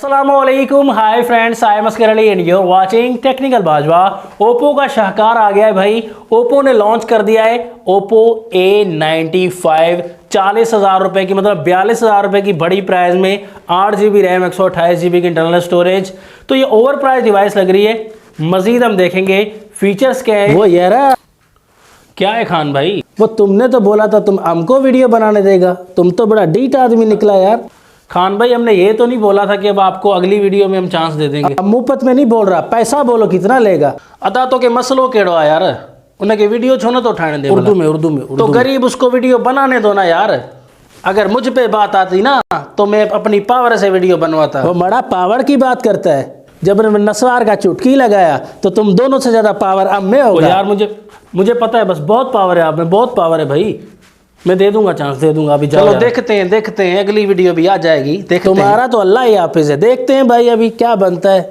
अस्सलामुअलैकुम, hi friends, I am Askar Ali and you are watching Technical Bajwa. Oppo का शाहकार आ गया है भाई। ओप्पो ने लॉन्च कर दिया है ओप्पो A95 40,000 रुपए की, मतलब 42,000 रुपए की बड़ी प्राइस में 8 GB रैम 128 GB की इंटरनल स्टोरेज। तो ये ओवर प्राइस डिवाइस लग रही है। मजीद हम देखेंगे फीचर्स क्या है। वो यार क्या है खान भाई, वो तुमने तो बोला था तुम हमको वीडियो बनाने देगा, तुम तो बड़ा डीट आदमी निकला यार। खान भाई हमने ये तो नहीं बोला था कि अब आपको अगली वीडियो में हम चांस दे देंगे। अब मुफ्त में नहीं बोल रहा, पैसा बोलो कितना लेगा। अदा तो के मसलो केड़ो आ यार, उन्हें के वीडियो छो ना तो उठाने दे उर्दू में तो गरीब उसको वीडियो बनाने दो ना यार। अगर मुझ पे बात आती ना तो मैं अपनी पावर से वीडियो बनवाता। वो बड़ा पावर की बात करता है। जब नस्वार का चुटकी लगाया तो तुम दोनों से ज्यादा पावर अब में होगा। यार मुझे पता है, बस बहुत पावर है आप में, बहुत पावर है भाई। मैं दे दूंगा, चांस दे दूंगा अभी। चलो देखते हैं अगली वीडियो भी आ जाएगी। तुम्हारा तो अल्लाह ही हाफिज है, देखते हैं भाई अभी क्या बनता है।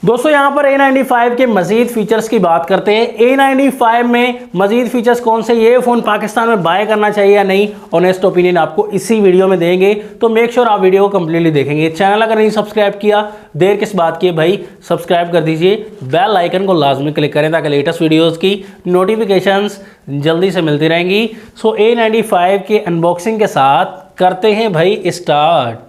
दोस्तों यहाँ पर A95 के मजीद फीचर्स की बात करते हैं। A95 में मजीद फीचर्स कौन से, ये फ़ोन पाकिस्तान में बाय करना चाहिए या नहीं, ऑनेस्ट ओपिनियन आपको इसी वीडियो में देंगे। तो मेक श्योर आप वीडियो को कंप्लीटली देखेंगे। चैनल अगर नहीं सब्सक्राइब किया, देर किस बात की है भाई, सब्सक्राइब कर दीजिए। बेल आइकन को लाजमी क्लिक करें ताकि लेटेस्ट वीडियोज़ की नोटिफिकेशंस जल्दी से मिलती रहेंगी। सो A95 के अनबॉक्सिंग के साथ करते हैं भाई स्टार्ट।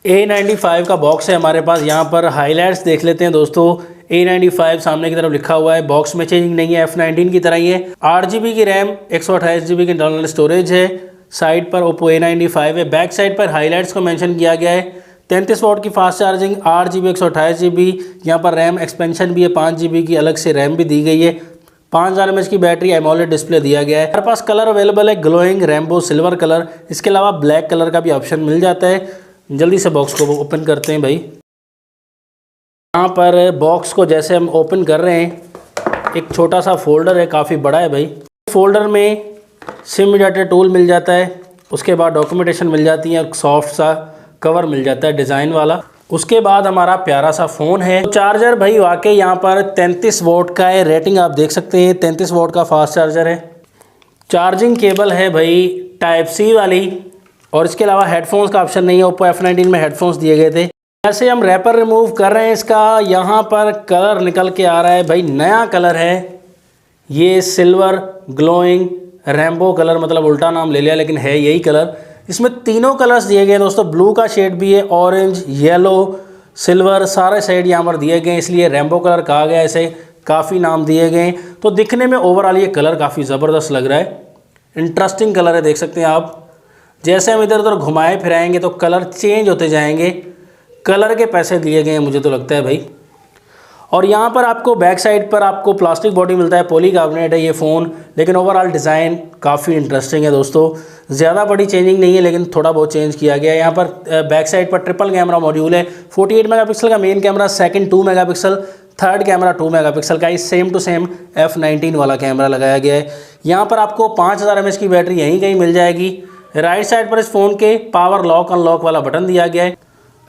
A95 का बॉक्स है हमारे पास। यहाँ पर हाइलाइट्स देख लेते हैं दोस्तों। A95 सामने की तरफ लिखा हुआ है, बॉक्स में चेंजिंग नहीं है, F19 की तरह ही है। 8 GB की रैम 128 GB की इंटरनल स्टोरेज है। साइड पर ओप्पो A95 है। बैक साइड पर हाइलाइट्स को मेंशन किया गया है। 33 वॉट की फास्ट चार्जिंग, 8 GB 128 GB। यहाँ पर रैम एक्सपेंशन भी है, 5 GB की अलग से रैम भी दी गई है। 5000 mAh की बैटरी, एमोलेड डिस्प्ले दिया गया है। हमारे पास कलर अवेलेबल है, ग्लोइंग रेनबो सिल्वर कलर। इसके अलावा ब्लैक कलर का भी ऑप्शन मिल जाता है। जल्दी से बॉक्स को ओपन करते हैं भाई। यहाँ पर बॉक्स को जैसे हम ओपन कर रहे हैं, एक छोटा सा फोल्डर है, काफ़ी बड़ा है भाई। फोल्डर में सिम डाटा टूल मिल जाता है, उसके बाद डॉक्यूमेंटेशन मिल जाती है, सॉफ्ट सा कवर मिल जाता है डिज़ाइन वाला। उसके बाद हमारा प्यारा सा फ़ोन है। तो चार्जर भाई वाकई यहाँ पर 33 वोट का है, रेटिंग आप देख सकते हैं, 33 वोट का फास्ट चार्जर है। चार्जिंग केबल है भाई टाइप सी वाली, और इसके अलावा हेडफोन्स का ऑप्शन नहीं है। ओप्पो F19 में हेडफोन्स दिए गए थे। जैसे हम रैपर रिमूव कर रहे हैं इसका, यहाँ पर कलर निकल के आ रहा है भाई, नया कलर है ये, सिल्वर ग्लोइंग रेनबो कलर, मतलब उल्टा नाम ले लिया लेकिन है यही कलर। इसमें तीनों कलर्स दिए गए दोस्तों, ब्लू का शेड भी है, ऑरेंज, येलो, सिल्वर, सारे शेड यहाँ पर दिए गए, इसलिए रेनबो कलर कहा गया। ऐसे काफ़ी नाम दिए गए। तो दिखने में ओवरऑल ये कलर काफ़ी ज़बरदस्त लग रहा है, इंटरेस्टिंग कलर है, देख सकते हैं आप। जैसे हम इधर उधर घुमाए फिराएंगे तो कलर चेंज होते जाएंगे। कलर के पैसे दिए गए हैं मुझे तो लगता है भाई। और यहाँ पर आपको बैक साइड पर आपको प्लास्टिक बॉडी मिलता है, पॉलीकार्बोनेट है ये फ़ोन, लेकिन ओवरऑल डिज़ाइन काफ़ी इंटरेस्टिंग है दोस्तों। ज़्यादा बड़ी चेंजिंग नहीं है लेकिन थोड़ा बहुत चेंज किया गया है। यहाँ पर बैक साइड पर ट्रिपल कैमरा मॉड्यूल है। 48 मेगापिक्सल का main camera, second 2 megapixel, third camera 2 megapixel का ही सेम टू सेम F19 वाला कैमरा लगाया गया है। यहाँ पर आपको 5000 mAh की बैटरी यहीं कहीं मिल जाएगी। राइट साइड पर इस फ़ोन के पावर लॉक अनलॉक वाला बटन दिया गया है।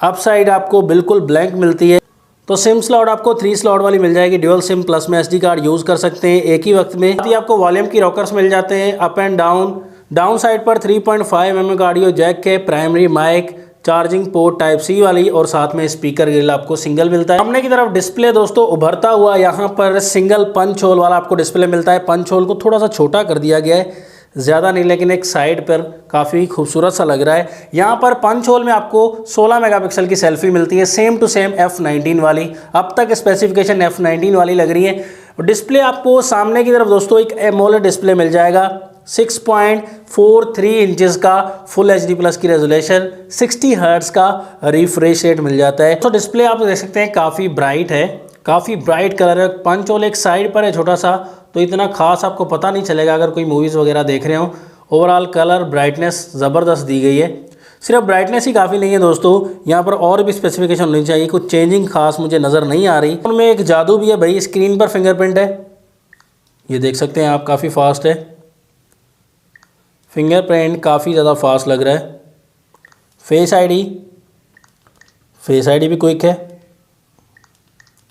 अप साइड आपको बिल्कुल ब्लैंक मिलती है। तो सिम स्लॉट आपको 3 स्लॉट वाली मिल जाएगी, ड्यूअल सिम प्लस में SD कार्ड यूज़ कर सकते हैं एक ही वक्त में। साथ ही आपको वॉल्यूम की रॉकर्स मिल जाते हैं up and down. Down side पर 3.5 mm का ऑडियो जैक के, primary mic, charging port type C वाली, और साथ में स्पीकर ग्रिल आपको सिंगल मिलता है। सामने की तरफ डिस्प्ले दोस्तों उभरता हुआ, यहाँ पर सिंगल पंच होल वाला आपको डिस्प्ले मिलता है। पंच होल को थोड़ा सा छोटा कर दिया गया है, ज़्यादा नहीं लेकिन एक साइड पर काफ़ी खूबसूरत सा लग रहा है। यहाँ पर पंच होल में आपको 16 मेगापिक्सल की सेल्फी मिलती है, सेम टू सेम F19 वाली। अब तक स्पेसिफिकेशन F19 वाली लग रही है। डिस्प्ले आपको सामने की तरफ दोस्तों एक एमोलेड डिस्प्ले मिल जाएगा, 6.43 इंचेस का फुल HD+ की रेजोल्यूशन, 60 हर्ट्ज का रिफ्रेश रेट मिल जाता है। तो डिस्प्ले आप देख सकते हैं काफ़ी ब्राइट है, काफ़ी ब्राइट कलर है। पंच होल एक साइड पर है छोटा सा, तो इतना खास आपको पता नहीं चलेगा अगर कोई मूवीज़ वगैरह देख रहे हो। ओवरऑल कलर ब्राइटनेस ज़बरदस्त दी गई है। सिर्फ ब्राइटनेस ही काफ़ी नहीं है दोस्तों, यहाँ पर और भी स्पेसिफिकेशन होनी चाहिए। कुछ चेंजिंग खास मुझे नज़र नहीं आ रही। उनमें एक जादू भी है भाई, स्क्रीन पर फिंगरप्रिंट है, ये देख सकते हैं आप, काफ़ी फास्ट है। फिंगरप्रिंट काफ़ी ज़्यादा फास्ट लग रहा है। फेस आईडी भी क्विक है।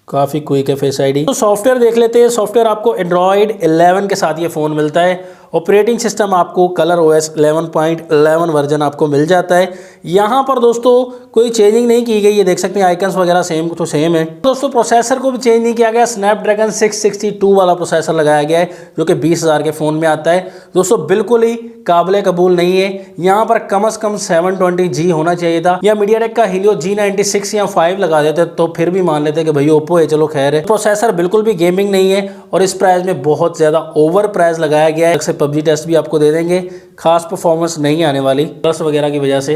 काफ़ी क्विक है फेस आईडी। तो सॉफ्टवेयर देख लेते हैं। सॉफ्टवेयर आपको एंड्रॉयड 11 के साथ ये फ़ोन मिलता है। ऑपरेटिंग सिस्टम आपको कलर OS 11.11 वर्जन आपको मिल जाता है। यहाँ पर दोस्तों कोई चेंजिंग नहीं की गई है, देख सकते हैं आइकन्स वगैरह सेम तो सेम है। दोस्तों प्रोसेसर को भी चेंज नहीं किया गया, स्नैपड्रैगन 662 वाला प्रोसेसर लगाया गया है जो कि 20,000 के फ़ोन में आता है। दोस्तों बिल्कुल ही काबिल कबूल नहीं है। यहाँ पर कम से कम 720G होना चाहिए था, या मीडियाटेक का हीलियो G96 या 5 लगा देते तो फिर भी मान लेते कि भाई ओप्पो है, चलो खैर है। प्रोसेसर बिल्कुल भी गेमिंग नहीं है और इस प्राइस में बहुत ज़्यादा ओवर प्राइस लगाया गया है। PUBG टेस्ट भी आपको दे देंगे, खास परफॉर्मेंस नहीं आने वाली प्लस वगैरह की वजह से।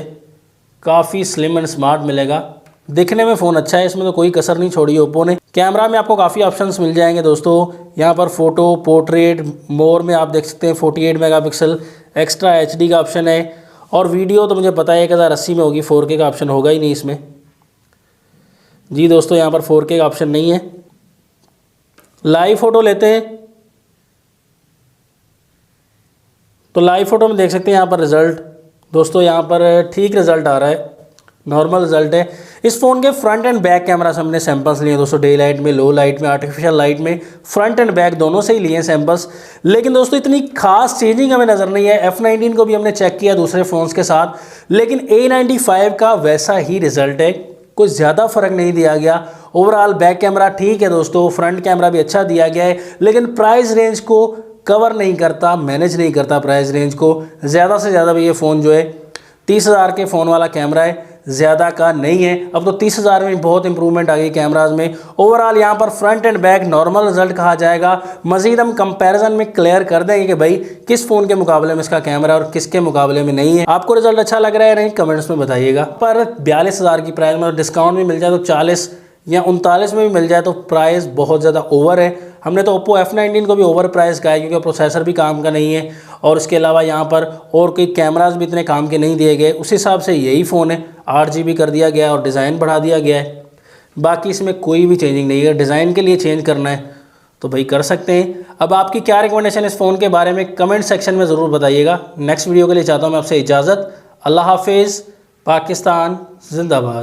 काफ़ी स्लिम एंड स्मार्ट मिलेगा, दिखने में फ़ोन अच्छा है, इसमें तो कोई कसर नहीं छोड़ी ओप्पो ने। कैमरा में आपको काफ़ी ऑप्शंस मिल जाएंगे दोस्तों। यहाँ पर फ़ोटो, पोर्ट्रेट, मोर में आप देख सकते हैं 48 मेगापिक्सल, एक्स्ट्रा HD का ऑप्शन है। और वीडियो तो मुझे पता है 1080 में होगी, 4K का ऑप्शन होगा ही नहीं इसमें। जी दोस्तों यहाँ पर 4K का ऑप्शन नहीं है। लाइव फ़ोटो लेते हैं तो लाइव फ़ोटो में देख सकते हैं यहाँ पर रिज़ल्ट। दोस्तों यहाँ पर ठीक रिज़ल्ट आ रहा है, नॉर्मल रिज़ल्ट है। इस फ़ोन के फ्रंट एंड बैक कैमरा से हमने सैंपल्स लिए हैं दोस्तों, डे लाइट में, लो लाइट में, आर्टिफिशियल लाइट में, फ्रंट एंड बैक दोनों से ही लिए हैं सैंपल्स। लेकिन दोस्तों इतनी खास चेंजिंग हमें नज़र नहीं है। F19 को भी हमने चेक किया दूसरे फ़ोन्स के साथ, लेकिन A95 का वैसा ही रिज़ल्ट है, कुछ ज़्यादा फ़र्क नहीं दिया गया। ओवरऑल बैक कैमरा ठीक है दोस्तों, फ्रंट कैमरा भी अच्छा दिया गया है, लेकिन प्राइस रेंज को कवर नहीं करता, मैनेज नहीं करता प्राइस रेंज को। ज़्यादा से ज़्यादा भी ये फ़ोन जो है 30,000 के फ़ोन वाला कैमरा है, ज़्यादा का नहीं है। अब तो 30,000 में बहुत इंप्रूवमेंट आ गई कैमराज में। ओवरऑल यहाँ पर front end back normal result कहा जाएगा। मज़ीद हम कंपैरिजन में क्लियर कर देंगे कि भाई किस फ़ोन के मुकाबले में इसका कैमरा और किसके मुकाबले में नहीं है। आपको रिजल्ट अच्छा लग रहा है नहीं, कमेंट्स में बताइएगा। पर 42,000 की प्राइस में डिस्काउंट भी मिल जाए तो 40 या 39 में भी मिल जाए तो प्राइस बहुत ज़्यादा ओवर है। हमने तो ओप्पो F19 को भी ओवर प्राइस कहा है क्योंकि प्रोसेसर भी काम का नहीं है और उसके अलावा यहाँ पर और कोई कैमरास भी इतने काम के नहीं दिए गए। उस हिसाब से यही फ़ोन है, 8GB कर दिया गया और डिज़ाइन बढ़ा दिया गया है। बाकी इसमें कोई भी चेंजिंग नहीं है। डिज़ाइन के लिए चेंज करना है तो भाई कर सकते हैं। अब आपकी क्या रिकमेंडेशन इस फ़ोन के बारे में कमेंट सेक्शन में ज़रूर बताइएगा। नेक्स्ट वीडियो के लिए चाहता हूँ मैं आपसे इजाज़त। अल्लाह हाफिज़। पाकिस्तान जिंदाबाद।